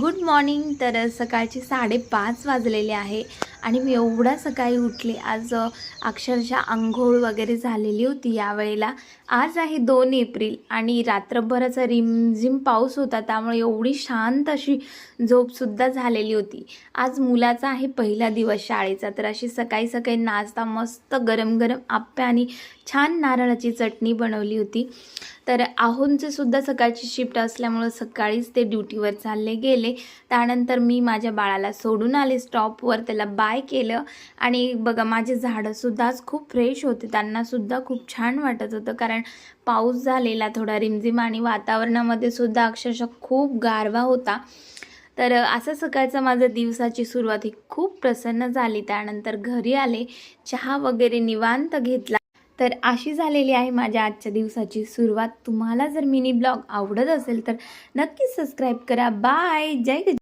Good morning. तर सकाळचे 5:30 वाजलेले आहे आणि मी एवढ्या सकाळी उठले. आज अक्षरशः अंघोळ वगैरे झालेली होती. यावेळेला आज आहे 2 एप्रिल आणि रात्रभराचा रिमझिम पाऊस होता, त्यामुळे एवढी शांत अशी झोपसुद्धा झालेली होती. आज मुलाचा आहे पहिला दिवस शाळेचा, तर अशी सकाळी सकाळी नाश्ता मस्त गरम गरम आप्पे आणि छान नारळाची चटणी बनवली होती. तर आहोंचे सुद्धा सकाळची शिफ्ट असल्यामुळं सकाळीच ते ड्युटीवर चालले गेले. त्यानंतर मी माझ्या बाळाला सोडून आले स्टॉपवर, त्याला बाय केलं आणि बघा माझे झाडंसुद्धा आज खूप फ्रेश होते. त्यांनासुद्धा खूप छान वाटत होतं, कारण पाऊस झालेला थोडा रिमझिम आणि वातावरणामध्ये सुद्धा अक्षरशः खूप गारवा होता. तर असं सकाळचं माझं दिवसाची सुरुवात ही खूप प्रसन्न झाली. त्यानंतर घरी आले, चहा वगैरे निवांत घेतला. तर अशी झालेली आहे माझ्या आजच्या दिवसाची सुरुवात. तुम्हाला जर मिनी ब्लॉग आवडत असेल तर नक्कीच सबस्क्राईब करा. बाय. जय गजानन.